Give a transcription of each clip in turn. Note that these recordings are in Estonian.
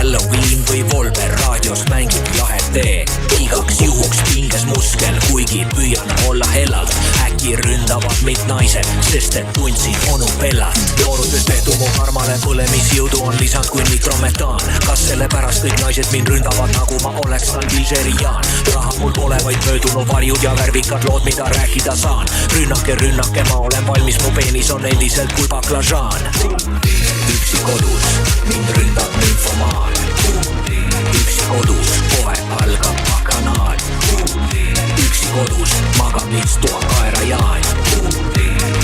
Halloween või Volver raadios mängib lahet tee. Igaks juhuks pinges muskel, kuigi püüan olla hellalt. Äkki ründavad meid naised, sest et tundsin onu Bellat. Noorutes tehtu mu armale põlemisjõudu on lisand kui nitrometaan. Kas sellepärast kõik naised mind ründavad nagu ma oleks Alžeeriaan? Raha mul pole, vaid möödunud varjud ja värvikad lood, mida rääkida saan. Rünnake, ma olen valmis, mu peenis on endiselt kui baklažaan. Üksi kodus, mind ründab nymfomaan. Üksi kodus, kohe algab bakanaal. Üksi kodus, magab istua kaerajaan.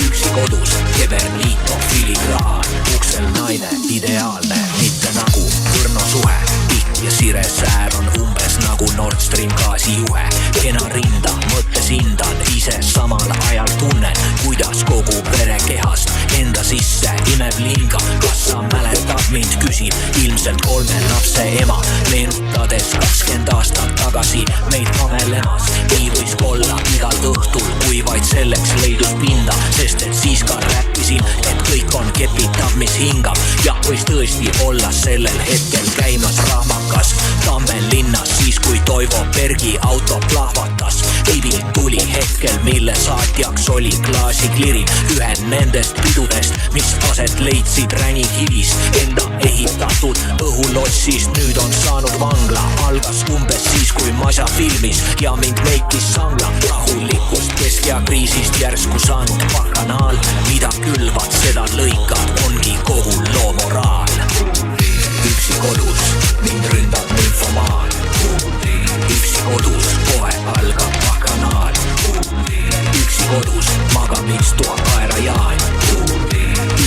Üksi kodus, keberniito filigraan. Uksel naine, ideaalne, mitte nagu kõrno suhe. Pikk ja sire sääv on umbes nagu Nord Stream gaasijuhe. Kena rinda, mõttes hindan, ise samal ajal tunnen, kuidas kogu pere kehast enda sisse imeb linga. Kas sa mäletad mind, küsin ilmselt 3 lapse ema, meenutades 20 aastat tagasi meid amelemas. Nii võis olla igal õhtul, kui vaid selleks leidus pinda, sest et siis ka räppisin, et kõik on kepitav, mis hingab. Ja võis tõesti olla sellel hetkel käimas rahmakas Tammel linnas, siis kui Toivo Bergi auto plahvatas. Pibil tuli hetkel, mille saatjaks oli klaasikliriin. Ühed nendest pidudest, mis aset leidsid Ränikivis. Enda ehitatud õhulotsist nüüd on saanud vangla. Algas umbes siis, kui Masja filmis ja mind meikis sangla. Rahulikust keskea-kriisist järsku saanud bakanaal. Mida külvad, seda lõikad, ongi kogu loo moraal. Üksi kodus, mind ründab nymfomaan. Üksi kodus, kohe algab bakanaal. Üksi kodus, magab istua kaerajaan.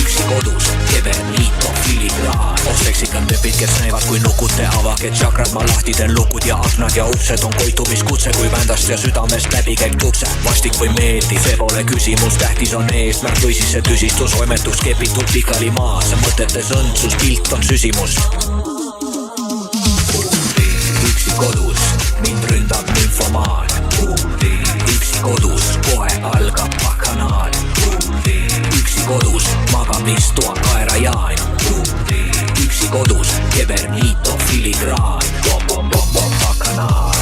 Üksi kodus, keberniito filigraan. Ostleksikan tepid, kes näivad kui nukud, te avage tšakrad, ma lahti teen lukud ja aknad ja uksed on koitumiskutse, kui vändast ja südamest läbi käib tukse. Vastik või meeldi, see pole küsimus, tähtis on eesmärk või siis see tüsistus, oimetus kepitud pikali maas. Mõtetes õndsus, pilt on süsimus. Üksi kodus, mind ründab nymfomaan. Üksi kodus, kohe algab bakanaal. Üksi kodus, magab istua kaerajaan. Üksi kodus, keberniito filigraan. Bakanaal.